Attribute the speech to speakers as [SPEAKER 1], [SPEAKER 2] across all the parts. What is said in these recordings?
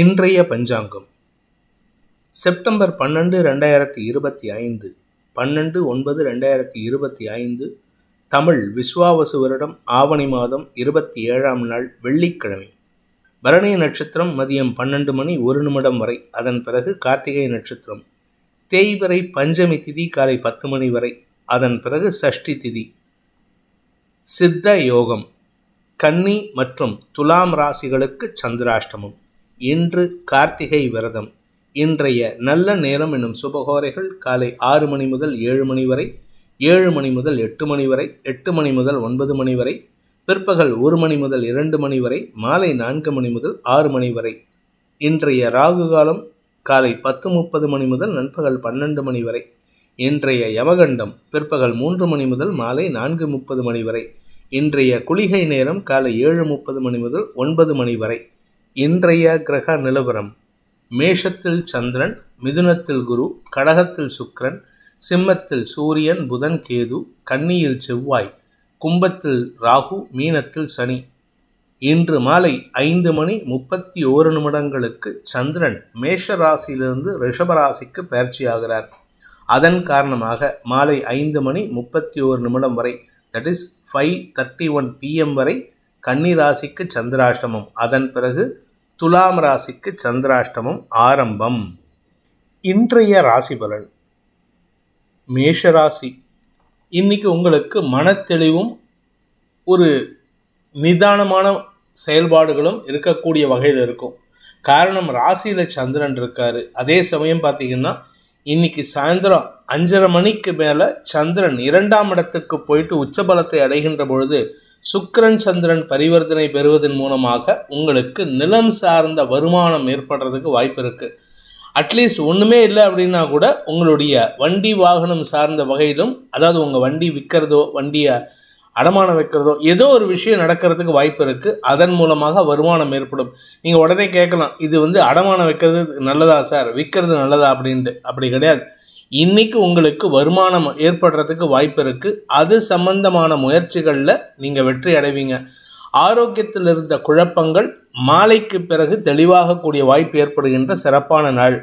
[SPEAKER 1] இன்றைய பஞ்சாங்கம் செப்டம்பர் 12, 2025 12/9/2025 தமிழ் விஸ்வாவசு வருடம் ஆவணி மாதம் 27ஆம் நாள் வெள்ளிக்கிழமை. பரணி நட்சத்திரம் மதியம் 12 மணி 1 நிமிடம் வரை, அதன் பிறகு கார்த்திகை நட்சத்திரம். தேய்பிறை பஞ்சமி திதி காலை 10 மணி வரை, அதன் பிறகு சஷ்டி திதி. சித்த யோகம். கன்னி மற்றும் துலாம் ராசிகளுக்கு சந்திராஷ்டமம். இன்று கார்த்திகை விரதம். இன்றைய நல்ல நேரம் என்னும் சுபகோரைகள் காலை 6 மணி முதல் 7 மணி வரை, 7 மணி முதல் 8 மணி வரை, 8 மணி முதல் 9 மணி வரை, பிற்பகல் 1 மணி முதல் 2 மணி வரை, மாலை 4 மணி முதல் 6 மணி வரை. இன்றைய ராகு காலம் காலை 10:30 மணி முதல் நண்பகல் 12 மணி வரை. இன்றைய யமகண்டம் பிற்பகல் 3 மணி முதல் மாலை 4:30 மணி வரை. இன்றைய குளிகை நேரம் காலை 7:30 மணி முதல் 9 மணி வரை. இன்றைய கிரக நிலவரம்: மேஷத்தில் சந்திரன், மிதுனத்தில் குரு, கடகத்தில் சுக்கிரன், சிம்மத்தில் சூரியன், புதன், கேது, கன்னியில் செவ்வாய், கும்பத்தில் ராகு, மீனத்தில் சனி. இன்று மாலை 5 மணி 31 நிமிடங்களுக்கு சந்திரன் மேஷ ராசியிலிருந்து ரிஷபராசிக்கு பயிற்சியாகிறார். அதன் காரணமாக மாலை 5 மணி 31 நிமிடம் வரை, தட் இஸ் 5:31 PM வரை கன்னி ராசிக்கு சந்திராஷ்டமம். அதன் பிறகு துலாம் ராசிக்கு சந்திராஷ்டமம் ஆரம்பம். இன்றைய ராசி பலன்: மேஷ ராசி. இன்னைக்கு உங்களுக்கு மனத்தெளிவும் ஒரு நிதானமான செயல்பாடுகளும் இருக்கக்கூடிய வகையில் இருக்கும். காரணம், ராசியில் சந்திரன் இருக்காரு. அதே சமயம் பார்த்தீங்கன்னா இன்னைக்கு சாயந்தரம் 5:30 மணிக்கு மேலே சந்திரன் 2ஆம் இடத்துக்கு போயிட்டு உச்சபலத்தை அடைகின்ற பொழுது சுக்கிரன் சந்திரன் பரிவர்த்தனை பெறுவதன் மூலமாக உங்களுக்கு நிலம் சார்ந்த வருமானம் ஏற்படுறதுக்கு வாய்ப்பு இருக்குது. அட்லீஸ்ட் ஒன்றுமே இல்லை அப்படின்னா கூட உங்களுடைய வண்டி வாகனம் சார்ந்த வகையிலும், அதாவது உங்கள் வண்டி விற்கிறதோ, வண்டியை அடமானம் வைக்கிறதோ, ஏதோ ஒரு விஷயம் நடக்கிறதுக்கு வாய்ப்பு இருக்குது. அதன் மூலமாக வருமானம் ஏற்படும். நீங்கள் உடனே கேட்கலாம், இது அடமானம் வைக்கிறது நல்லதா சார், விற்கிறது நல்லதா அப்படின்ட்டு. அப்படி கிடையாது. இன்னைக்கு உங்களுக்கு வருமானம் ஏற்படுறதுக்கு வாய்ப்பு இருக்குது. அது சம்பந்தமான முயற்சிகளில் நீங்கள் வெற்றி அடைவீங்க. ஆரோக்கியத்தில் இருந்த குழப்பங்கள் மாலைக்கு பிறகு தெளிவாகக்கூடிய வாய்ப்பு ஏற்படுகின்ற சிறப்பான நாள்.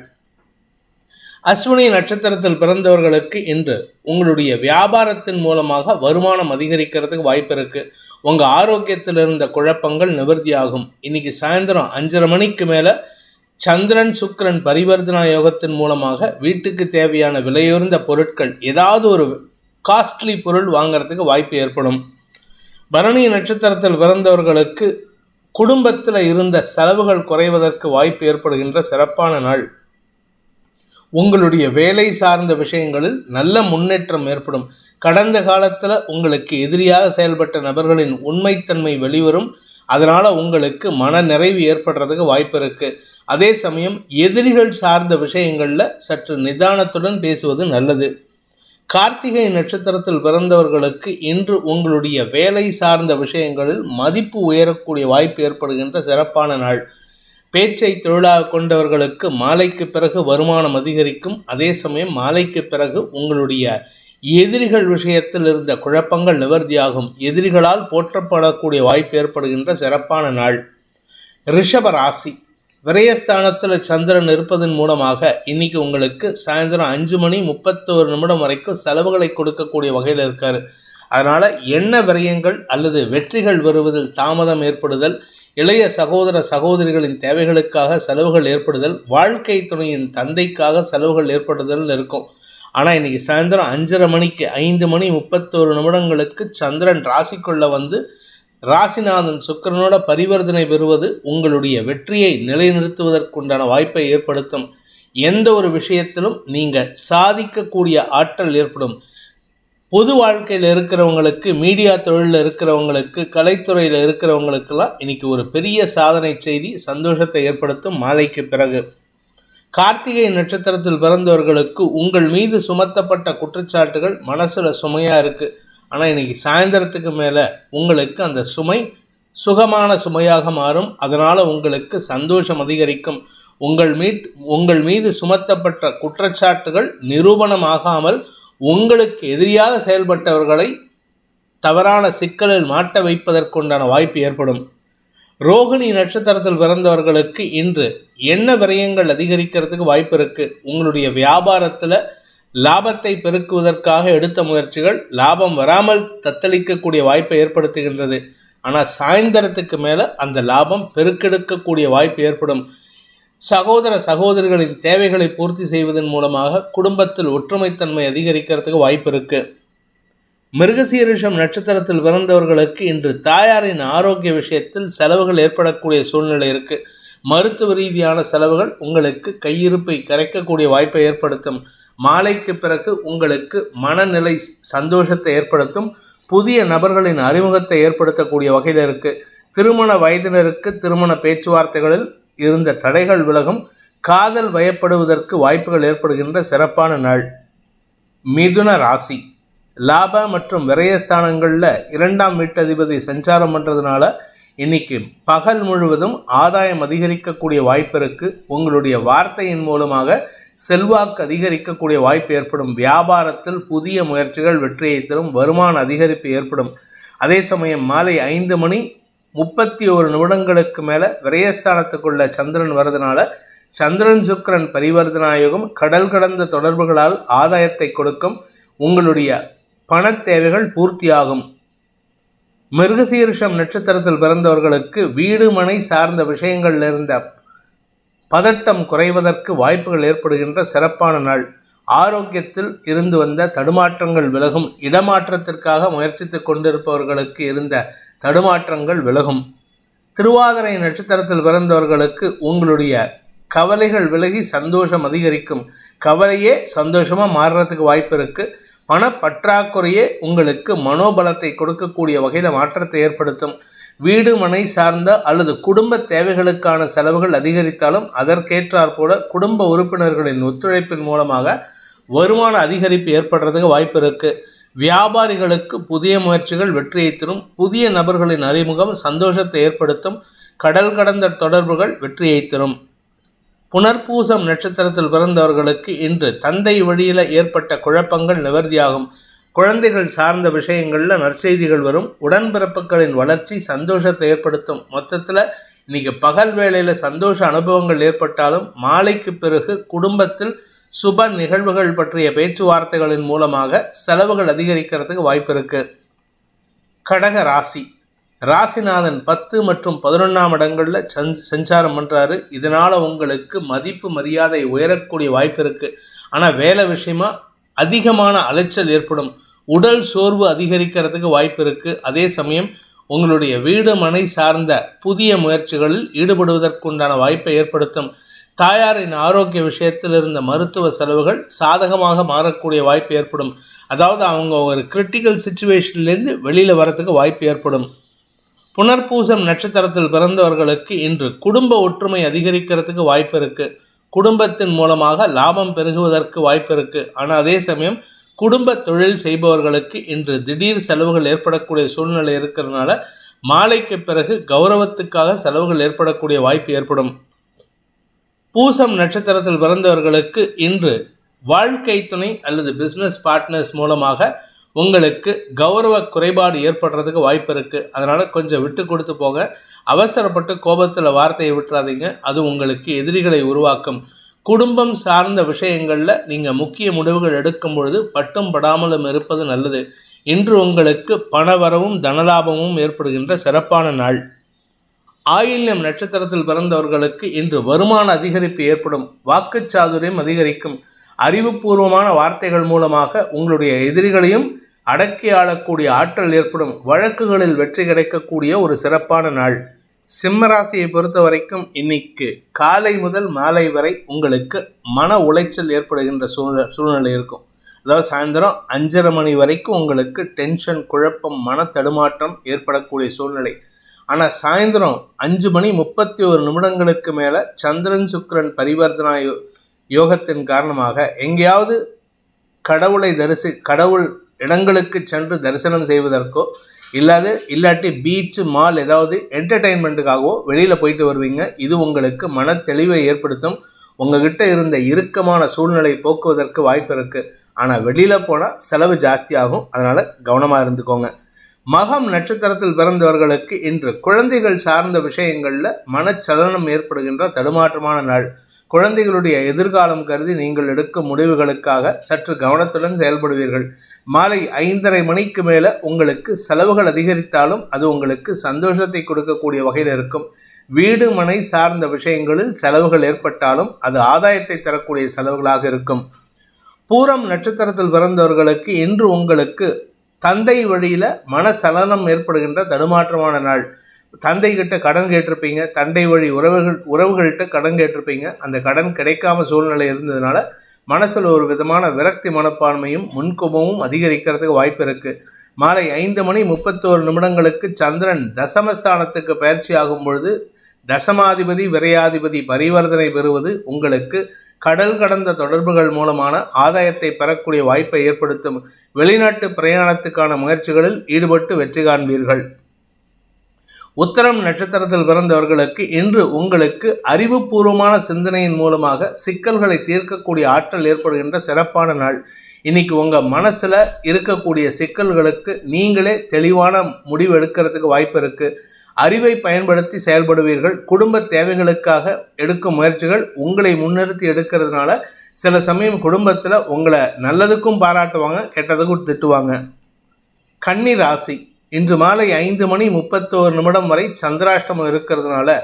[SPEAKER 1] அஸ்வினி நட்சத்திரத்தில் பிறந்தவர்களுக்கு இன்று உங்களுடைய வியாபாரத்தின் மூலமாக வருமானம் அதிகரிக்கிறதுக்கு வாய்ப்பு இருக்குது. உங்கள் ஆரோக்கியத்தில் இருந்த குழப்பங்கள் நிவர்த்தியாகும். இன்னைக்கு சாயந்தரம் 5:30 மணிக்கு மேலே சந்திரன் சுக்கிரன் பரிவர்த்தனா யோகத்தின் மூலமாக வீட்டுக்கு தேவையான விலையுயர்ந்த பொருட்கள், ஏதாவது ஒரு காஸ்ட்லி பொருள் வாங்கிறதுக்கு வாய்ப்பு ஏற்படும். பரணி நட்சத்திரத்தில் பிறந்தவர்களுக்கு குடும்பத்தில் இருந்த செலவுகள் குறைவதற்கு வாய்ப்பு ஏற்படுகின்ற சிறப்பான நாள். உங்களுடைய வேலை சார்ந்த விஷயங்களில் நல்ல முன்னேற்றம் ஏற்படும். கடந்த காலத்தில் உங்களுக்கு எதிரியாக செயல்பட்ட நபர்களின் உண்மைத்தன்மை வெளிவரும். அதனால் உங்களுக்கு மன நிறைவு ஏற்படுறதுக்கு வாய்ப்பு இருக்குது. அதே சமயம் எதிரிகள் சார்ந்த விஷயங்களில் சற்று நிதானத்துடன் பேசுவது நல்லது. கார்த்திகை நட்சத்திரத்தில் பிறந்தவர்களுக்கு இன்று உங்களுடைய வேலை சார்ந்த விஷயங்களில் மதிப்பு உயரக்கூடிய வாய்ப்பு ஏற்படுகின்ற சிறப்பான நாள். பேச்சை தொழிலாக கொண்டவர்களுக்கு மாலைக்கு பிறகு வருமானம் அதிகரிக்கும். அதே சமயம் மாலைக்கு பிறகு உங்களுடைய எதிரிகள் விஷயத்தில் இருந்த குழப்பங்கள் நிவர்த்தியாகும். எதிரிகளால் போற்றப்படக்கூடிய வாய்ப்பு ஏற்படுகின்ற சிறப்பான நாள். ரிஷப ராசி. விரயஸ்தானத்தில் சந்திரன் இருப்பதன் மூலமாக இன்னைக்கு உங்களுக்கு சாயந்தரம் 5 மணி 31 நிமிடம் வரைக்கும் செலவுகளை கொடுக்கக்கூடிய வகையில் இருக்காரு. அதனால் எண்ண விரயங்கள் அல்லது வெற்றிகள் வருவதில் தாமதம் ஏற்படுதல், இளைய சகோதர சகோதரிகளின் தேவைகளுக்காக செலவுகள் ஏற்படுதல், வாழ்க்கை துணையின் தந்தைக்காக செலவுகள் ஏற்படுதல் இருக்கும். ஆனால் இன்றைக்கி சாயந்தரம் 5:30 மணிக்கு 5 மணி 31 நிமிடங்களுக்கு சந்திரன் ராசிக்குள்ளே ராசிநாதன் சுக்கிரனோட பரிவர்த்தனை பெறுவது உங்களுடைய வெற்றியை நிலைநிறுத்துவதற்குண்டான வாய்ப்பை ஏற்படுத்தும். எந்த ஒரு விஷயத்திலும் நீங்கள் சாதிக்கக்கூடிய ஆற்றல் ஏற்படும். பொது வாழ்க்கையில் இருக்கிறவங்களுக்கு, மீடியா தொழிலில் இருக்கிறவங்களுக்கு, கலைத்துறையில் இருக்கிறவங்களுக்கெல்லாம் இன்னைக்கு ஒரு பெரிய சாதனை செய்தி சந்தோஷத்தை ஏற்படுத்தும். மாலைக்கு பிறகு கார்த்திகை நட்சத்திரத்தில் பிறந்தவர்களுக்கு உங்கள் மீது சுமத்தப்பட்ட குற்றச்சாட்டுகள் மனசில் சுமையாக இருக்குது. ஆனால் இன்றைக்கி சாயந்தரத்துக்கு மேலே உங்களுக்கு அந்த சுமை சுகமான சுமையாக மாறும். அதனால் உங்களுக்கு சந்தோஷம் அதிகரிக்கும். உங்கள் மீது சுமத்தப்பட்ட குற்றச்சாட்டுகள் நிரூபணமாகாமல் உங்களுக்கு எதிரியாக செயல்பட்டவர்களை தவறான சிக்கலில் மாட்ட வைப்பதற்குண்டான வாய்ப்பு ஏற்படும். ரோகிணி நட்சத்திரத்தில் பிறந்தவர்களுக்கு இன்று எண்ண விரயங்கள் அதிகரிக்கிறதுக்கு வாய்ப்பு இருக்கு. உங்களுடைய வியாபாரத்தில் லாபத்தை பெருக்குவதற்காக எடுத்த முயற்சிகள் லாபம் வராமல் தத்தளிக்கக்கூடிய வாய்ப்பை ஏற்படுத்துகின்றது. ஆனால் சாயந்தரத்துக்கு மேலே அந்த லாபம் பெருக்கெடுக்கக்கூடிய வாய்ப்பு ஏற்படும். சகோதர சகோதரிகளின் தேவைகளை பூர்த்தி செய்வதன் மூலமாக குடும்பத்தில் ஒற்றுமைத்தன்மை அதிகரிக்கிறதுக்கு வாய்ப்பு இருக்கு. மிருகசீரிஷம் நட்சத்திரத்தில் பிறந்தவர்களுக்கு இன்று தாயாரின் ஆரோக்கிய விஷயத்தில் செலவுகள் ஏற்படக்கூடிய சூழ்நிலை இருக்கு. மருத்துவ ரீதியான செலவுகள் உங்களுக்கு கையிருப்பை கரைக்கக்கூடிய வாய்ப்பை ஏற்படுத்தும். மாலைக்கு பிறகு உங்களுக்கு மனநிலை சந்தோஷத்தை ஏற்படுத்தும். புதிய நபர்களின் அறிமுகத்தை ஏற்படுத்தக்கூடிய வகையில் இருக்கு. திருமண வயதினருக்கு திருமண பேச்சுவார்த்தைகளில் இருந்த தடைகள் விலகும். காதல் வயப்படுவதற்கு வாய்ப்புகள் ஏற்படுகின்ற சிறப்பான நாள். மிதுன ராசி. லாப மற்றும் விரயஸ்தானங்களில் 2ஆம் வீட்டதிபதி சஞ்சாரம் பண்ணுறதுனால இன்னைக்கு பகல் முழுவதும் ஆதாயம் அதிகரிக்கக்கூடிய வாய்ப்பு இருக்கு. உங்களுடைய வார்த்தையின் மூலமாக செல்வாக்கு அதிகரிக்கக்கூடிய வாய்ப்பு ஏற்படும். வியாபாரத்தில் புதிய முயற்சிகள் வெற்றியை தரும். வருமான அதிகரிப்பு ஏற்படும். அதே சமயம் மாலை 5:31 மேலே விரயஸ்தானத்துக்குள்ள சந்திரன் வரதுனால சந்திரன் சுக்கிரன் பரிவர்த்தனாயோகம் கடல் கடந்த தொடர்புகளால் ஆதாயத்தை கொடுக்கும். உங்களுடைய பண தேவைகள் பூர்த்தியாகும். மிருகசீரிஷம் நட்சத்திரத்தில் பிறந்தவர்களுக்கு வீடு மனை சார்ந்த விஷயங்களில் இருந்த பதட்டம் குறைவதற்கு வாய்ப்புகள் ஏற்படுகின்ற சிறப்பான நாள். ஆரோக்கியத்தில் இருந்து வந்த தடுமாற்றங்கள் விலகும். இடமாற்றத்திற்காக முயற்சித்துக் கொண்டிருப்பவர்களுக்கு இருந்த தடுமாற்றங்கள் விலகும். திருவாதிரை நட்சத்திரத்தில் பிறந்தவர்களுக்கு உங்களுடைய கவலைகள் விலகி சந்தோஷம் அதிகரிக்கும். கவலையே சந்தோஷமாக மாறுறதுக்கு வாய்ப்பு இருக்கு. பணப்பற்றாக்குறையே உங்களுக்கு மனோபலத்தை கொடுக்கக்கூடிய வகையில் மாற்றத்தை ஏற்படுத்தும். வீடு மனை சார்ந்த அல்லது குடும்ப தேவைகளுக்கான செலவுகள் அதிகரித்தாலும் அதற்கேற்றாற் போல குடும்ப உறுப்பினர்களின் ஒத்துழைப்பின் மூலமாக வருமான அதிகரிப்பு ஏற்படுறதுக்கு வாய்ப்பு இருக்கு. வியாபாரிகளுக்கு புதிய முயற்சிகள் வெற்றியை தரும். புதிய நபர்களின் அறிமுகம் சந்தோஷத்தை ஏற்படுத்தும். கடல் கடந்த தொடர்புகள் வெற்றியை தரும். புனர்பூசம் நட்சத்திரத்தில் பிறந்தவர்களுக்கு இன்று தந்தை வழியில் ஏற்பட்ட குழப்பங்கள் நிவர்த்தியாகும். குழந்தைகள் சார்ந்த விஷயங்களில் நற்செய்திகள் வரும். உடன்பிறப்புகளின் வளர்ச்சி சந்தோஷத்தை ஏற்படுத்தும். மொத்தத்தில் இன்னைக்கு பகல் வேளையில் சந்தோஷ அனுபவங்கள் ஏற்பட்டாலும் மாலைக்கு பிறகு குடும்பத்தில் சுப நிகழ்வுகள் பற்றிய பேச்சுவார்த்தைகளின் மூலமாக செலவுகள் அதிகரிக்கிறதுக்கு வாய்ப்பு இருக்கு. கடக ராசி. ராசிநாதன் 10 மற்றும் 11ஆம் இடங்களில் சஞ்சாரம் பண்ணுறாரு. இதனால் உங்களுக்கு மதிப்பு மரியாதை உயரக்கூடிய வாய்ப்பு இருக்குது. ஆனால் வேலை விஷயமா அதிகமான அலைச்சல் ஏற்படும். உடல் சோர்வு அதிகரிக்கிறதுக்கு வாய்ப்பு இருக்குது. அதே சமயம் உங்களுடைய வீடு மனை சார்ந்த புதிய முயற்சிகளில் ஈடுபடுவதற்குண்டான வாய்ப்பை ஏற்படுத்தும். தாயாரின் ஆரோக்கிய விஷயத்தில் இருந்த மருத்துவ செலவுகள் சாதகமாக மாறக்கூடிய வாய்ப்பு ஏற்படும். அதாவது அவங்க ஒரு கிரிட்டிக்கல் சிச்சுவேஷன்லேருந்து வெளியில் வரத்துக்கு வாய்ப்பு ஏற்படும். புனர்பூசம் நட்சத்திரத்தில் பிறந்தவர்களுக்கு இன்று குடும்ப ஒற்றுமை அதிகரிக்கிறதுக்கு வாய்ப்பு இருக்குது. குடும்பத்தின் மூலமாக லாபம் பெருகுவதற்கு வாய்ப்பு இருக்குது. ஆனால் அதே சமயம் குடும்ப தொழில் செய்பவர்களுக்கு இன்று திடீர் செலவுகள் ஏற்படக்கூடிய சூழ்நிலை இருக்கிறதுனால மாலைக்கு பிறகு கௌரவத்துக்காக செலவுகள் ஏற்படக்கூடிய வாய்ப்பு ஏற்படும். பூசம் நட்சத்திரத்தில் பிறந்தவர்களுக்கு இன்று வாழ்க்கை துணை அல்லது பிஸ்னஸ் பார்ட்னர்ஸ் மூலமாக உங்களுக்கு கௌரவ குறைபாடு ஏற்படுறதுக்கு வாய்ப்பு இருக்குது. அதனால் கொஞ்சம் விட்டு கொடுத்து போங்க. அவசரப்பட்டு கோபத்தில் வார்த்தையை விட்டுறாதீங்க. அது உங்களுக்கு எதிரிகளை உருவாக்கும். குடும்பம் சார்ந்த விஷயங்களில் நீங்கள் முக்கிய முடிவுகள் எடுக்கும் பொழுது பட்டும் படாமலும் இருப்பது நல்லது. இன்று உங்களுக்கு பணவரவும் தனலாபமும் ஏற்படுகின்ற சிறப்பான நாள். ஆயில்யம் நட்சத்திரத்தில் பிறந்தவர்களுக்கு இன்று வருமான அதிகரிப்பு ஏற்படும். வாக்குச்சாதுரியம் அதிகரிக்கும். அறிவுபூர்வமான வார்த்தைகள் மூலமாக உங்களுடைய எதிரிகளையும் அடக்கி ஆளக்கூடிய ஆற்றல் ஏற்படும். வழக்குகளில் வெற்றி கிடைக்கக்கூடிய ஒரு சிறப்பான நாள். சிம்மராசியை பொறுத்த வரைக்கும் இன்னைக்கு காலை முதல் மாலை வரை உங்களுக்கு மன உளைச்சல் ஏற்படுகின்ற சூழ்நிலை இருக்கும். அதாவது சாயந்தரம் 5:30 மணி வரைக்கும் உங்களுக்கு டென்ஷன், குழப்பம், மன தடுமாற்றம் ஏற்படக்கூடிய சூழ்நிலை. ஆனால் சாயந்தரம் 5:31 மேலே சந்திரன் சுக்கிரன் பரிவர்த்தனா யோகத்தின் காரணமாக எங்கேயாவது கடவுள் இடங்களுக்கு சென்று தரிசனம் செய்வதற்கோ இல்லாட்டி பீச்சு, மால் ஏதாவது என்டர்டெயின்மெண்ட்டுக்காகவோ வெளியில் போயிட்டு வருவீங்க. இது உங்களுக்கு மன தெளிவை ஏற்படுத்தும். உங்ககிட்ட இருந்த இறுக்கமான சூழ்நிலை போக்குவதற்கு வாய்ப்பு இருக்குது. ஆனால் வெளியில் போனால் செலவு ஜாஸ்தியாகும். அதனால் கவனமாக இருந்துக்கோங்க. மகம் நட்சத்திரத்தில் பிறந்தவர்களுக்கு இன்று குழந்தைகள் சார்ந்த விஷயங்கள்ல மனச்சலனம் ஏற்படுகின்ற தடுமாற்றமான நாள். குழந்தைகளுடைய எதிர்காலம் கருதி நீங்கள் எடுக்கும் முடிவுகளுக்காக சற்று கவனத்துடன் செயல்படுவீர்கள். மாலை 5:30 மணிக்கு மேல உங்களுக்கு செலவுகள் அதிகரித்தாலும் அது உங்களுக்கு சந்தோஷத்தை கொடுக்கக்கூடிய வகையில் இருக்கும். வீடு மனை சார்ந்த விஷயங்களில் செலவுகள் ஏற்பட்டாலும் அது ஆதாயத்தை தரக்கூடிய செலவுகளாக இருக்கும். பூரம் நட்சத்திரத்தில் பிறந்தவர்களுக்கு இன்று உங்களுக்கு தந்தை வழியில மனசலனம் ஏற்படுகின்ற தடுமாற்றமான நாள். தந்தை கிட்ட கடன் கேட்டிருப்பீங்க, தந்தை வழி உறவுகள்கிட்ட கடன் கேட்டிருப்பீங்க. அந்த கடன் கிடைக்காம சூழ்நிலை இருந்ததுனால மனசுல ஒரு விதமான விரக்தி மனப்பான்மையும் முன்கோபமும் அதிகரிக்கிறதுக்கு வாய்ப்பு இருக்கு. மாலை 5:31 சந்திரன் தசமஸ்தானத்துக்கு பயிற்சி ஆகும் பொழுது தசமாதிபதி விரையாதிபதி பரிவர்த்தனை பெறுவது உங்களுக்கு கடல் கடந்த தொடர்புகள் மூலமான ஆதாயத்தை பெறக்கூடிய வாய்ப்பை ஏற்படுத்தும். வெளிநாட்டு பிரயாணத்துக்கான முயற்சிகளில் ஈடுபட்டு வெற்றி காண்பீர்கள். உத்தரம் நட்சத்திரத்தில் பிறந்தவர்களுக்கு இன்று உங்களுக்கு அறிவுபூர்வமான சிந்தனையின் மூலமாக சிக்கல்களை தீர்க்கக்கூடிய ஆற்றல் ஏற்படுகின்ற சிறப்பான நாள். இன்னைக்கு உங்க மனசுல இருக்கக்கூடிய சிக்கல்களுக்கு நீங்களே தெளிவான முடிவு எடுக்கிறதுக்கு வாய்ப்பு இருக்கு. அறிவை பயன்படுத்தி செயல்படுவீர்கள். குடும்ப தேவைகளுக்காக எடுக்கும் முயற்சிகள் உங்களை முன்னிறுத்தி எடுக்கிறதுனால சில சமயம் குடும்பத்தில் உங்களை நல்லதுக்கும் பாராட்டுவாங்க, கெட்டதுக்கும் திட்டுவாங்க. கன்னி ராசி, இன்று மாலை 5:31 வரை சந்திராஷ்டமம் இருக்கிறதுனால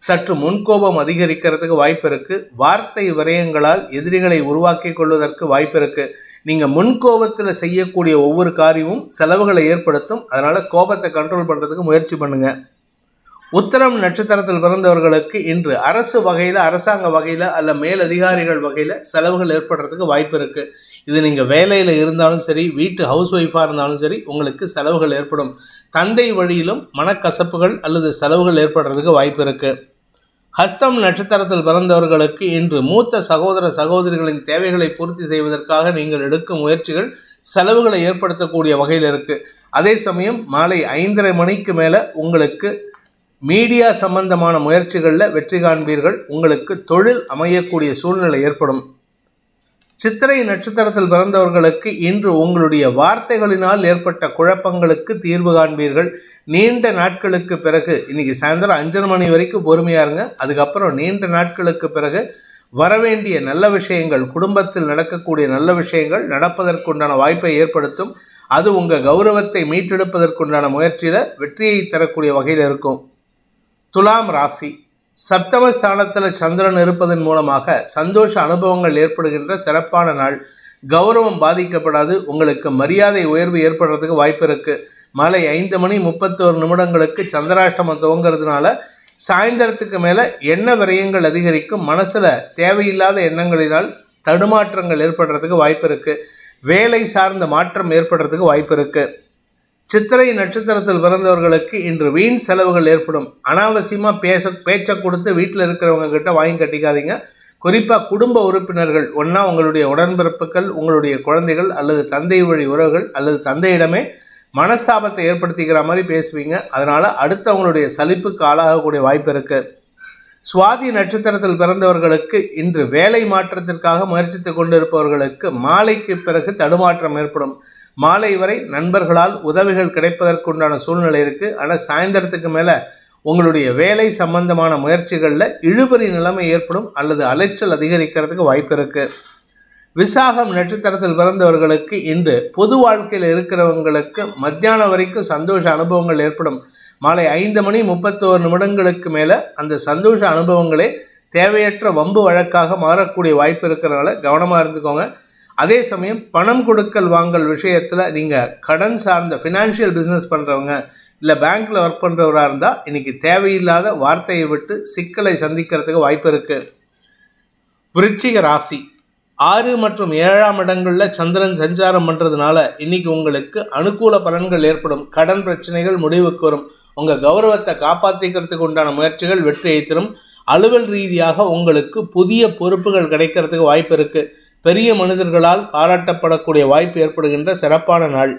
[SPEAKER 1] சற்று முன்கோபம் அதிகரிக்கிறதுக்கு வாய்ப்பு இருக்கு. வார்த்தை விரயங்களால் எதிரிகளை உருவாக்கி கொள்வதற்கு வாய்ப்பு இருக்கு. நீங்க முன்கோபத்தில் செய்யக்கூடிய ஒவ்வொரு காரியமும் செலவுகளை ஏற்படுத்தும். அதனால கோபத்தை கண்ட்ரோல் பண்றதுக்கு முயற்சி பண்ணுங்க. உத்தரம் நட்சத்திரத்தில் பிறந்தவர்களுக்கு இன்று அரசு வகையில், அரசாங்க வகையில் அல்ல மேலதிகாரிகள் வகையில் செலவுகள் ஏற்படுறதுக்கு வாய்ப்பு இருக்குது. இது நீங்கள் வேலையில் இருந்தாலும் சரி, வீட்டு ஹவுஸ் ஒய்ஃபாக இருந்தாலும் சரி, உங்களுக்கு செலவுகள் ஏற்படும். தந்தை வழியிலும் மனக்கசப்புகள் அல்லது செலவுகள் ஏற்படுறதுக்கு வாய்ப்பு இருக்குது. ஹஸ்தம் நட்சத்திரத்தில் பிறந்தவர்களுக்கு இன்று மூத்த சகோதர சகோதரிகளின் தேவைகளை பூர்த்தி செய்வதற்காக நீங்கள் எடுக்கும் முயற்சிகள் செலவுகளை ஏற்படுத்தக்கூடிய வகையில் இருக்குது. அதே சமயம் மாலை 5:30 மணிக்கு மேலே உங்களுக்கு மீடியா சம்பந்தமான முயற்சிகளில் வெற்றி காண்பீர்கள். உங்களுக்கு தொழில் அமையக்கூடிய சூழ்நிலை ஏற்படும். சித்திரை நட்சத்திரத்தில் பிறந்தவர்களுக்கு இன்று உங்களுடைய வார்த்தைகளினால் ஏற்பட்ட குழப்பங்களுக்கு தீர்வு காண்பீர்கள். நீண்ட நாட்களுக்கு பிறகு, இன்னைக்கு சாயந்தரம் 5:30 மணி வரைக்கும் பொறுமையா இருங்க. அதுக்கப்புறம் நீண்ட நாட்களுக்கு பிறகு வரவேண்டிய நல்ல விஷயங்கள், குடும்பத்தில் நடக்கக்கூடிய நல்ல விஷயங்கள் நடப்பதற்குண்டான வாய்ப்பை ஏற்படுத்தும். அது உங்கள் கௌரவத்தை மீட்டெடுப்பதற்குண்டான முயற்சியில் வெற்றியை தரக்கூடிய வகையில் இருக்கும். துலாம் ராசி, சப்தமஸ்தானத்தில் சந்திரன் இருப்பதன் மூலமாக சந்தோஷ அனுபவங்கள் ஏற்படுகின்ற சிறப்பான நாள். கௌரவம் பாதிக்கப்படாது. உங்களுக்கு மரியாதை உயர்வு ஏற்படுறதுக்கு வாய்ப்பு இருக்கு. மாலை 5:31 சந்திராஷ்டமம் துவங்கிறதுனால சாயந்தரத்துக்கு மேலே எண்ண விரயங்கள் அதிகரிக்கும். மனசுல தேவையில்லாத எண்ணங்களினால் தடுமாற்றங்கள் ஏற்படுறதுக்கு வாய்ப்பு இருக்கு. வேலை சார்ந்த மாற்றம் ஏற்படுறதுக்கு வாய்ப்பு இருக்கு. சித்திரை நட்சத்திரத்தில் பிறந்தவர்களுக்கு இன்று வீண் செலவுகள் ஏற்படும். அனாவசியமாக பேச்சை கொடுத்து வீட்டில் இருக்கிறவங்க கிட்ட வாங்கி கட்டிக்காதீங்க. குறிப்பாக குடும்ப உறுப்பினர்கள், ஒன்றா உங்களுடைய உடன்பிறப்புகள், உங்களுடைய குழந்தைகள் அல்லது தந்தை வழி உறவுகள் அல்லது தந்தையிடமே மனஸ்தாபத்தை ஏற்படுத்திக்கிற மாதிரி பேசுவீங்க. அதனால் அடுத்தவங்களுடைய சலிப்புக்கு ஆளாகக்கூடிய வாய்ப்பு இருக்குது. சுவாதி நட்சத்திரத்தில் பிறந்தவர்களுக்கு இன்று வேலை மாற்றத்திற்காக முயற்சித்து கொண்டிருப்பவர்களுக்கு மாலைக்கு பிறகு தடுமாற்றம் ஏற்படும். மாலை வரை நண்பர்களால் உதவிகள் கிடைப்பதற்குண்டான சூழ்நிலை இருக்குது. ஆனால் சாயந்தரத்துக்கு மேலே உங்களுடைய வேலை சம்பந்தமான முயற்சிகளில் இழுபறி நிலைமை ஏற்படும் அல்லது அலைச்சல் அதிகரிக்கிறதுக்கு வாய்ப்பு இருக்குது. விசாகம் நட்சத்திரத்தில் பிறந்தவர்களுக்கு இன்று பொது வாழ்க்கையில் இருக்கிறவங்களுக்கு மத்தியானம் வரைக்கும் சந்தோஷ அனுபவங்கள் ஏற்படும். மாலை 5:31 மேலே அந்த சந்தோஷ அனுபவங்களே தேவையற்ற வம்பு வழக்காக மாறக்கூடிய வாய்ப்பு இருக்கிறனால கவனமாக இருந்துக்கோங்க. அதே சமயம் பணம் கொடுக்கல் வாங்கல் விஷயத்தில் நீங்கள் கடன் சார்ந்த ஃபினான்ஷியல் பிஸ்னஸ் பண்ணுறவங்க இல்லை பேங்க்கில் ஒர்க் பண்ணுறவராக இருந்தால் இன்றைக்கி தேவையில்லாத வார்த்தையை விட்டு சிக்கலை சந்திக்கிறதுக்கு வாய்ப்பு இருக்குது. விருச்சிக ராசி, 6 மற்றும் 7ஆம் இடங்களில் சந்திரன் சஞ்சாரம் பண்ணுறதுனால இன்றைக்கி உங்களுக்கு அனுகூல பலன்கள் ஏற்படும். கடன் பிரச்சனைகள் முடிவுக்கு வரும். உங்கள் கௌரவத்தை காப்பாற்றிக்கிறதுக்கு உண்டான முயற்சிகள் வெற்றியை தரும். அலுவல் ரீதியாக உங்களுக்கு புதிய பொறுப்புகள் கிடைக்கிறதுக்கு வாய்ப்பு இருக்குது. பெரிய மனிதர்களால் பாராட்டப்படக்கூடிய வாய்ப்பு ஏற்படுகின்ற சிறப்பான நாள்.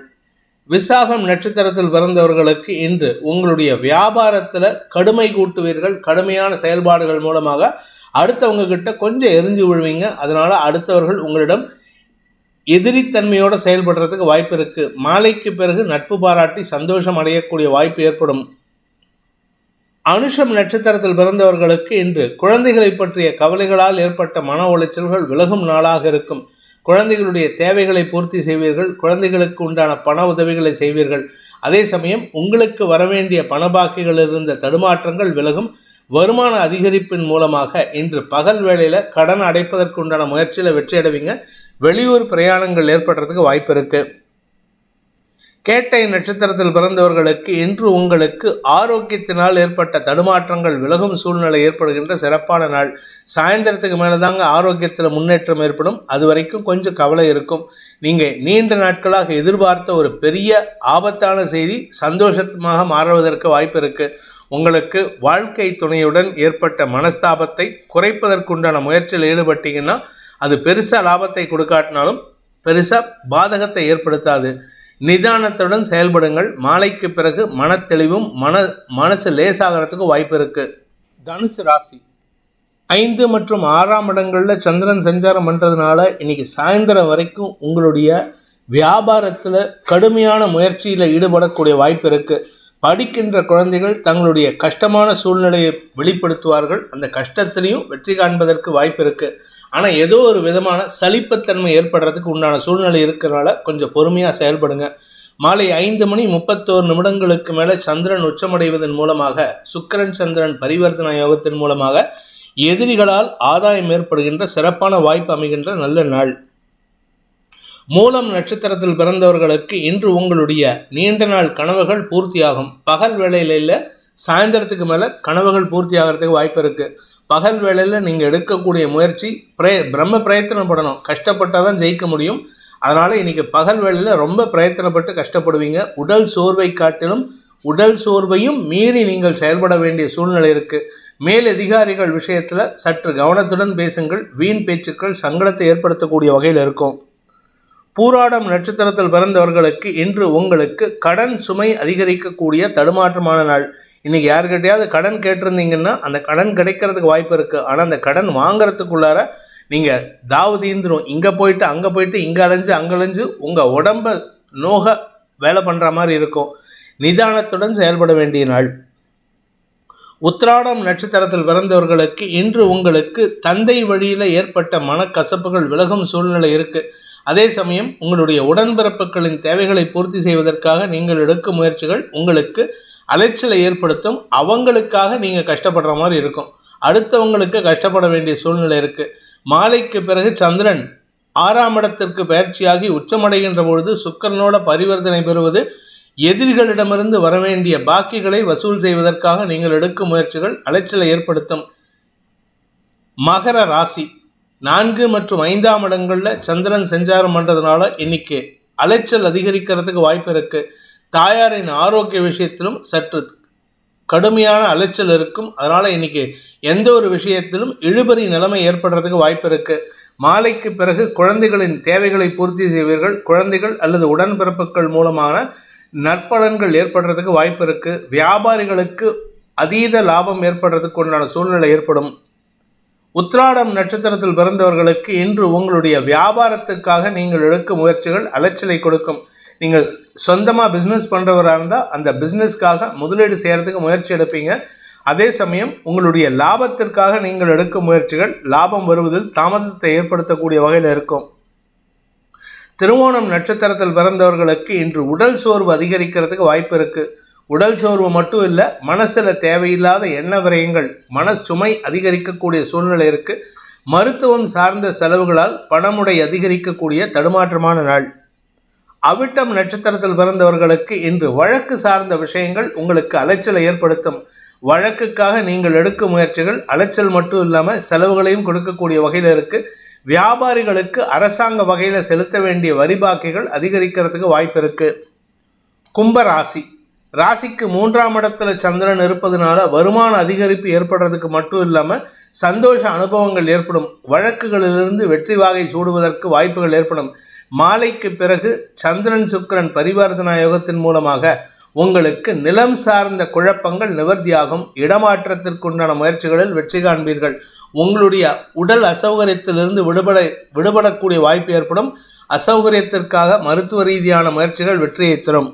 [SPEAKER 1] விசாகம் நட்சத்திரத்தில் பிறந்தவர்களுக்கு இன்று உங்களுடைய வியாபாரத்தில் கடுமை கூட்டுவீர்கள். கடுமையான செயல்பாடுகள் மூலமாக அடுத்தவங்க கிட்ட கொஞ்சம் எரிஞ்சு விழுவீங்க. அதனால் அடுத்தவர்கள் உங்களிடம் எதிரித்தன்மையோட செயல்படுறதுக்கு வாய்ப்பு இருக்கு. மாலைக்கு பிறகு நட்பு பாராட்டி சந்தோஷம் அடையக்கூடிய வாய்ப்பு ஏற்படும். அனுஷம் நட்சத்திரத்தில் பிறந்தவர்களுக்கு இன்று குழந்தைகளை பற்றிய கவலைகளால் ஏற்பட்ட மன உளைச்சல்கள் விலகும் நாளாக இருக்கும். குழந்தைகளுடைய தேவைகளை பூர்த்தி செய்வீர்கள். குழந்தைகளுக்கு உண்டான பண உதவிகளை செய்வீர்கள். அதே சமயம் உங்களுக்கு வரவேண்டிய பண பாக்கிகள் இருந்த தடுமாற்றங்கள் விலகும். வருமான அதிகரிப்பின் மூலமாக இன்று பகல் வேளையில கடன் அடைப்பதற்கு உண்டான முயற்சியில வெற்றி அடைவீங்க. வெளியூர் பிரயாணங்கள் ஏற்படுறதுக்கு வாய்ப்பு இருக்கு. கேட்டை நட்சத்திரத்தில் பிறந்தவர்களுக்கு இன்று உங்களுக்கு ஆரோக்கியத்தினால் ஏற்பட்ட தடுமாற்றங்கள் விலகும் சூழ்நிலை ஏற்படுகின்ற சிறப்பான நாள். சாயந்தரத்துக்கு மேலதாங்க ஆரோக்கியத்தில் முன்னேற்றம் ஏற்படும். அது வரைக்கும் கொஞ்சம் கவலை இருக்கும். நீங்க நீண்ட நாட்களாக எதிர்பார்த்த ஒரு பெரிய ஆபத்தான செய்தி சந்தோஷமாக மாறுவதற்கு வாய்ப்பு இருக்கு. உங்களுக்கு வாழ்க்கை துணையுடன் ஏற்பட்ட மனஸ்தாபத்தை குறைப்பதற்குண்டான முயற்சியில் ஈடுபட்டீங்கன்னா அது பெருசா லாபத்தை கொடுக்காட்டினாலும் பெருசா பாதகத்தை ஏற்படுத்தாது. நிதானத்துடன் செயல்படுங்கள். மாலைக்கு பிறகு மனத்தெளிவும் மனசு லேசாகிறதுக்கு வாய்ப்பு இருக்கு. தனுசு ராசி 5 மற்றும் 6ஆம் இடங்களில் சந்திரன் சஞ்சாரம் பண்ணுறதுனால இன்னைக்கு சாயந்தரம் வரைக்கும் உங்களுடைய வியாபாரத்தில் கடுமையான முயற்சியில் ஈடுபடக்கூடிய வாய்ப்பு இருக்கு. படிக்கின்ற குழந்தைகள் தங்களுடைய கஷ்டமான சூழ்நிலையை வெளிப்படுத்துவார்கள். அந்த கஷ்டத்திலையும் வெற்றி காண்பதற்கு வாய்ப்பு இருக்கு. ஆனால் ஏதோ ஒரு விதமான சலிப்புத்தன்மை ஏற்படுறதுக்கு உண்டான சூழ்நிலை இருக்கிறனால கொஞ்சம் பொறுமையாக செயல்படுங்க. மாலை 5:31 மேலே சந்திரன் உச்சமடைவதன் மூலமாக சுக்கிரன் சந்திரன் பரிவர்த்தனை யோகத்தின் மூலமாக எதிரிகளால் ஆதாயம் ஏற்படுகின்ற சிறப்பான வாய்ப்பு அமைகின்ற நல்ல நாள். மூலம் நட்சத்திரத்தில் பிறந்தவர்களுக்கு இன்று உங்களுடைய நீண்ட நாள் கனவுகள் பூர்த்தியாகும். பகல் வேளையில சாயந்தரத்துக்கு மேலே கனவுகள் பூர்த்தி ஆகிறதுக்கு வாய்ப்பு இருக்கு. பகல் வேளையில் நீங்கள் எடுக்கக்கூடிய முயற்சி பிரம்ம பிரயத்தனப்படணும். கஷ்டப்பட்டால் தான் ஜெயிக்க முடியும். அதனால் இன்றைக்கி பகல் வேளையில் ரொம்ப பிரயத்தனப்பட்டு கஷ்டப்படுவீங்க. உடல் சோர்வை காட்டிலும் உடல் சோர்வையும் மீறி நீங்கள் செயல்பட வேண்டிய சூழ்நிலை இருக்குது. மேலதிகாரிகள் விஷயத்தில் சற்று கவனத்துடன் பேசுங்கள். வீண் பேச்சுக்கள் சங்கடத்தை ஏற்படுத்தக்கூடிய வகையில் இருக்கும். பூராடம் நட்சத்திரத்தில் பிறந்தவர்களுக்கு இன்று உங்களுக்கு கடன் சுமை அதிகரிக்கக்கூடிய தடுமாற்றமான நாள். இன்றைக்கி யாருக்கிட்டையாவது கடன் கேட்டிருந்தீங்கன்னா அந்த கடன் கிடைக்கிறதுக்கு வாய்ப்பு இருக்குது. ஆனால் அந்த கடன் வாங்கிறதுக்குள்ளார நீங்கள் தாவு தீந்துடும். இங்கே போயிட்டு அங்கே போயிட்டு இங்கே அலைஞ்சு அங்கே அலைஞ்சு உங்கள் உடம்ப நோக வேலை பண்ணுற மாதிரி இருக்கும். நிதானத்துடன் செயல்பட வேண்டிய நாள். உத்திராடம் நட்சத்திரத்தில் பிறந்தவர்களுக்கு இன்று உங்களுக்கு தந்தை வழியில் ஏற்பட்ட மனக்கசப்புகள் விலகும் சூழ்நிலை இருக்குது. அதே சமயம் உங்களுடைய உடன்பிறப்புகளின் தேவைகளை பூர்த்தி செய்வதற்காக நீங்கள் எடுக்கும் முயற்சிகள் உங்களுக்கு அலைச்சலை ஏற்படுத்தும். அவங்களுக்காக நீங்கள் கஷ்டப்படுற மாதிரி இருக்கும். அடுத்தவங்களுக்கு கஷ்டப்பட வேண்டிய சூழ்நிலை இருக்குது. மாலைக்கு பிறகு சந்திரன் 6ஆம் இடத்திற்கு பயிற்சியாகி உச்சமடைகின்ற பொழுது சுக்கிரனோட பரிவர்த்தனை பெறுவது எதிரிகளிடமிருந்து வரவேண்டிய பாக்கிகளை வசூல் செய்வதற்காக நீங்கள் எடுக்கும் முயற்சிகள் அலைச்சலை ஏற்படுத்தும். மகர ராசி 4 மற்றும் 5ஆம் இடங்களில் சந்திரன் சஞ்சாரம் பண்ணுறதுனால இன்னைக்கு அலைச்சல் அதிகரிக்கிறதுக்கு வாய்ப்பு இருக்குது. தாயாரின் ஆரோக்கிய விஷயத்திலும் சற்று கடுமையான அலைச்சல் இருக்கும். அதனால் இன்னைக்கு எந்த ஒரு விஷயத்திலும் இழுபறி நிலைமை ஏற்படுறதுக்கு வாய்ப்பு இருக்குது. மாலைக்கு பிறகு குழந்தைகளின் தேவைகளை பூர்த்தி செய்வீர்கள். குழந்தைகள் அல்லது உடன்பிறப்புகள் மூலமான நற்பலன்கள் ஏற்படுறதுக்கு வாய்ப்பு இருக்குது. வியாபாரிகளுக்கு அதீத லாபம் ஏற்படுறதுக்கு உண்டான சூழ்நிலை ஏற்படும். உத்திராடம் நட்சத்திரத்தில் பிறந்தவர்களுக்கு இன்று உங்களுடைய வியாபாரத்துக்காக நீங்கள் எடுக்கும் முயற்சிகள் அலைச்சலை கொடுக்கும். நீங்கள் சொந்தமாக பிஸ்னஸ் பண்ணுறவராக இருந்தால் அந்த பிஸ்னஸ்க்காக முதலீடு செய்கிறதுக்கு முயற்சி எடுப்பீங்க. அதே சமயம் உங்களுடைய லாபத்திற்காக நீங்கள் எடுக்கும் முயற்சிகள் லாபம் வருவதில் தாமதத்தை ஏற்படுத்தக்கூடிய வகையில் இருக்கும். திருவோணம் நட்சத்திரத்தில் பிறந்தவர்களுக்கு இன்று உடல் சோர்வு அதிகரிக்கிறதுக்கு வாய்ப்பு இருக்குது. உடல் சோர்வு மட்டும் இல்லை, மனசில் தேவையில்லாத எண்ண விரயங்கள் மன சுமை அதிகரிக்கக்கூடிய சூழ்நிலை இருக்குது. மருத்துவம் சார்ந்த செலவுகளால் பணமுடை அதிகரிக்கக்கூடிய தடுமாற்றமான நாள். அவிட்டம் நட்சத்திரத்தில் பிறந்தவர்களுக்கு இன்று வழக்கு சார்ந்த விஷயங்கள் உங்களுக்கு அலைச்சலை ஏற்படுத்தும். வழக்குக்காக நீங்கள் எடுக்கும் முயற்சிகள் அலைச்சல் மட்டும் இல்லாமல் செலவுகளையும் கொடுக்கக்கூடிய வகையில் இருக்குது. வியாபாரிகளுக்கு அரசாங்க வகையில் செலுத்த வேண்டிய வரி பாக்கிகள் அதிகரிக்கிறதுக்கு வாய்ப்பு இருக்குது. கும்ப ராசி ராசிக்கு 3ஆம் இடத்துல சந்திரன் இருப்பதனால வருமான அதிகரிப்பு ஏற்படுறதுக்கு மட்டும் இல்லாமல் சந்தோஷ அனுபவங்கள் ஏற்படும். வழக்குகளிலிருந்து வெற்றி வாகை சூடுவதற்கு வாய்ப்புகள் ஏற்படும். மாலைக்கு பிறகு சந்திரன் சுக்கிரன் பரிவர்த்தனா யோகத்தின் மூலமாக உங்களுக்கு நிலம் சார்ந்த குழப்பங்கள் நிவர்த்தியாகும். இடமாற்றத்திற்குண்டான முயற்சிகளில் வெற்றி காண்பீர்கள். உங்களுடைய உடல் அசௌகரியத்திலிருந்து விடுபடக்கூடிய வாய்ப்பு ஏற்படும். அசௌகரியத்திற்காக மருத்துவ ரீதியான முயற்சிகள் வெற்றியை தரும்.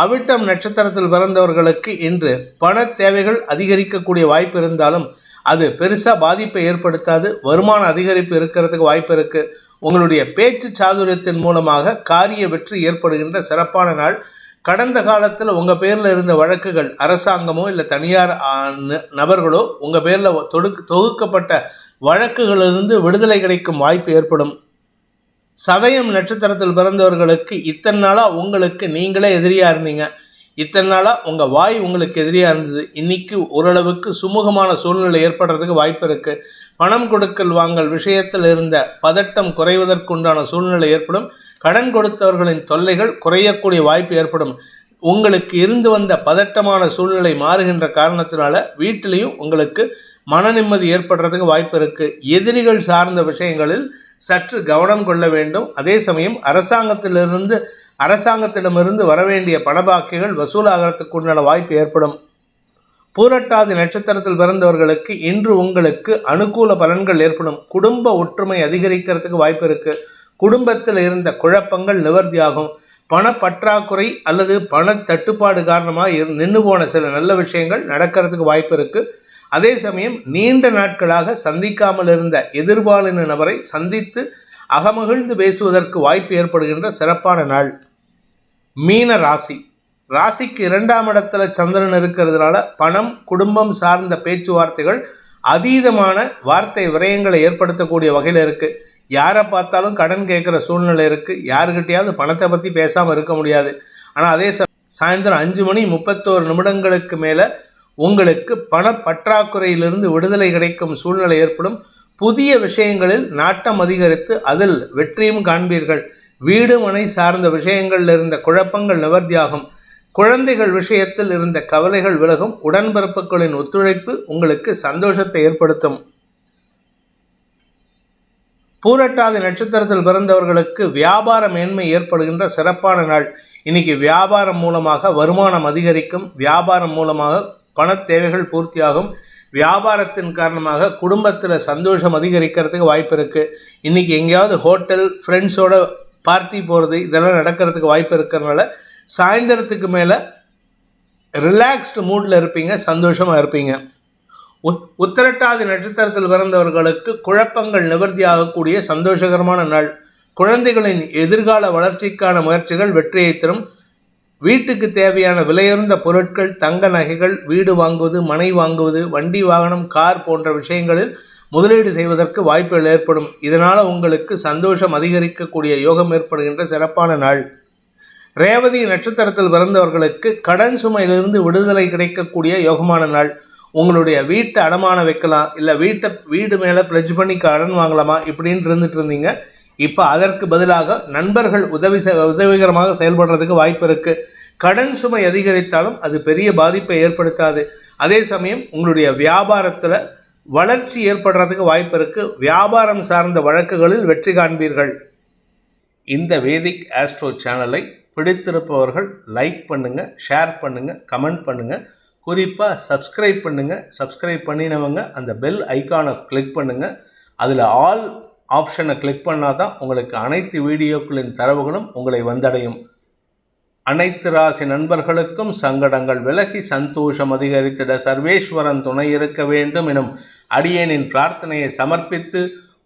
[SPEAKER 1] அவிட்டம் நட்சத்திரத்தில் பிறந்தவர்களுக்கு இன்று பண தேவைகள் அதிகரிக்கக்கூடிய வாய்ப்பு இருந்தாலும் அது பெருசாக பாதிப்பை ஏற்படுத்தாது. வருமான அதிகரிப்பு இருக்கிறதுக்கு வாய்ப்பு இருக்கு. உங்களுடைய பேச்சு சாதுரியத்தின் மூலமாக காரிய வெற்றி ஏற்படுகின்ற சிறப்பான நாள். கடந்த காலத்தில் உங்கள் பேரில் இருந்த வழக்குகள் அரசாங்கமோ இல்லை தனியார் நபர்களோ உங்கள் பேரில் தொகுக்கப்பட்ட வழக்குகளிலிருந்து விடுதலை கிடைக்கும் வாய்ப்பு ஏற்படும். சதயம் நட்சத்திரத்தில் பிறந்தவர்களுக்கு இத்தனை நாளாக உங்களுக்கு நீங்களே எதிரியாக இருந்தீங்க. இத்தனை நாளாக உங்கள் வாய் உங்களுக்கு எதிரியாக இருந்தது. இன்னைக்கு ஓரளவுக்கு சுமூகமான சூழ்நிலை ஏற்படுறதுக்கு வாய்ப்பு இருக்குது. பணம் கொடுக்கல் வாங்கல் விஷயத்தில் இருந்த பதட்டம் குறைவதற்குண்டான சூழ்நிலை ஏற்படும். கடன் கொடுத்தவர்களின் தொல்லைகள் குறையக்கூடிய வாய்ப்பு ஏற்படும். உங்களுக்கு இருந்து வந்த பதட்டமான சூழ்நிலை மாறுகின்ற காரணத்தினால வீட்டிலையும் உங்களுக்கு மன நிம்மதி ஏற்படுறதுக்கு வாய்ப்பு இருக்குது. எதிரிகள் சார்ந்த விஷயங்களில் சற்று கவனம் கொள்ள வேண்டும். அதே சமயம் அரசாங்கத்திடமிருந்து வரவேண்டிய பணபாக்கிகள் வசூலாகிறதுக்கு உண்டான வாய்ப்பு ஏற்படும். பூரட்டாதி நட்சத்திரத்தில் பிறந்தவர்களுக்கு இன்று உங்களுக்கு அனுகூல பலன்கள் ஏற்படும். குடும்ப ஒற்றுமை அதிகரிக்கிறதுக்கு வாய்ப்பு இருக்குது. குடும்பத்தில் இருந்த குழப்பங்கள் நிவர்த்தியாகும். பணப்பற்றாக்குறை அல்லது பண தட்டுப்பாடு காரணமாக நின்று போன சில நல்ல விஷயங்கள் நடக்கிறதுக்கு வாய்ப்பு இருக்குது. அதே சமயம் நீண்ட நாட்களாக சந்திக்காமல் இருந்த எதிர்பாலின நபரை சந்தித்து அகமகிழ்ந்து பேசுவதற்கு வாய்ப்பு ஏற்படுகின்ற சிறப்பான நாள். மீன ராசிக்கு 2ஆம் இடத்துல சந்திரன் இருக்கிறதுனால பணம் குடும்பம் சார்ந்த பேச்சுவார்த்தைகள் அதீதமான வார்த்தை விரயங்களை ஏற்படுத்தக்கூடிய வகையில் இருக்குது. யாரை பார்த்தாலும் கடன் கேட்குற சூழ்நிலை இருக்குது. யாருக்கிட்டையாவது பணத்தை பற்றி பேசாமல் இருக்க முடியாது. ஆனால் அதே சாயந்தரம் 5:31 மேலே உங்களுக்கு பணப்பற்றாக்குறையிலிருந்து விடுதலை கிடைக்கும் சூழ்நிலை ஏற்படும். புதிய விஷயங்களில் நாட்டம் அதிகரித்து அதில் வெற்றியும் காண்பீர்கள். வீடு மனை சார்ந்த விஷயங்களில் இருந்த குழப்பங்கள் நிவர்த்தியாகும். குழந்தைகள் விஷயத்தில் இருந்த கவலைகள் விலகும். உடன்பிறப்புகளின் ஒத்துழைப்பு உங்களுக்கு சந்தோஷத்தை ஏற்படுத்தும். பூரட்டாதி நட்சத்திரத்தில் பிறந்தவர்களுக்கு வியாபார மேன்மை ஏற்படுகின்ற சிறப்பான நாள். இன்னைக்கு வியாபாரம் மூலமாக வருமானம் அதிகரிக்கும். வியாபாரம் மூலமாக பண தேவைகள் பூர்த்தியாகும். வியாபாரத்தின் காரணமாக குடும்பத்தில் சந்தோஷம் அதிகரிக்கிறதுக்கு வாய்ப்பு இருக்குது. இன்றைக்கி எங்கேயாவது ஹோட்டல் ஃப்ரெண்ட்ஸோட பார்ட்டி போகிறது இதெல்லாம் நடக்கிறதுக்கு வாய்ப்பு இருக்கிறதுனால சாயந்தரத்துக்கு மேலே ரிலாக்ஸ்டு மூடில் இருப்பீங்க, சந்தோஷமாக இருப்பீங்க. உத்திரட்டாதி நட்சத்திரத்தில் பிறந்தவர்களுக்கு குழப்பங்கள் நிவர்த்தி ஆகக்கூடிய சந்தோஷகரமான நாள். குழந்தைகளின் எதிர்கால வளர்ச்சிக்கான முயற்சிகள் வெற்றியை தரும். வீட்டுக்கு தேவையான விலையுயர்ந்த பொருட்கள், தங்க நகைகள், வீடு வாங்குவது, மனை வாங்குவது, வண்டி வாகனம், கார் போன்ற விஷயங்களில் முதலீடு செய்வதற்கு வாய்ப்புகள் ஏற்படும். இதனால் உங்களுக்கு சந்தோஷம் அதிகரிக்கக்கூடிய யோகம் ஏற்படுகின்ற சிறப்பான நாள். ரேவதி நட்சத்திரத்தில் பிறந்தவர்களுக்கு கடன் சுமையிலிருந்து விடுதலை கிடைக்கக்கூடிய யோகமான நாள். உங்களுடைய வீட்டை அடமான வைக்கலாம், இல்லை வீடு மேலே பிளட்ஜ் பண்ணி கடன் வாங்கலாமா இப்படின்னு இருந்துட்டு இருந்தீங்க. இப்போ அதற்கு பதிலாக நண்பர்கள் உதவிகரமாக செயல்படுறதுக்கு வாய்ப்பு இருக்குது. கடன் சுமை அதிகரித்தாலும் அது பெரிய பாதிப்பை ஏற்படுத்தாது. அதே சமயம் உங்களுடைய வியாபாரத்தில் வளர்ச்சி ஏற்படுறதுக்கு வாய்ப்பு இருக்குது. வியாபாரம் சார்ந்த வழக்குகளில் வெற்றி காண்பீர்கள். இந்த வேதிக் ஆஸ்ட்ரோ சேனலை பிடித்திருப்பவர்கள் லைக் பண்ணுங்கள், ஷேர் பண்ணுங்கள், கமெண்ட் பண்ணுங்கள். குறிப்பாக சப்ஸ்கிரைப் பண்ணுங்கள். சப்ஸ்கிரைப் பண்ணினவங்க அந்த பெல் ஐக்கானை கிளிக் பண்ணுங்கள். அதில் ஆல் ஆப்ஷனை கிளிக் பண்ணால் தான் உங்களுக்கு அனைத்து வீடியோக்களின் தரவுகளும் உங்களை வந்தடையும். அனைத்து ராசி நண்பர்களுக்கும் சங்கடங்கள் விலகி சந்தோஷம் அதிகரித்திட சர்வேஸ்வரன் துணை இருக்க வேண்டும் எனும் அடியேனின் பிரார்த்தனையை சமர்ப்பித்து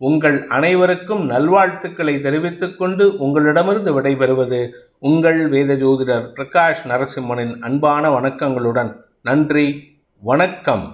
[SPEAKER 1] உங்கள் அனைவருக்கும் நல்வாழ்த்துக்களை தெரிவித்துக் கொண்டு உங்களிடமிருந்து விடைபெறுவது உங்கள் வேத ஜோதிடர் பிரகாஷ் நரசிம்மனின் அன்பான வணக்கங்களுடன். நன்றி, வணக்கம்.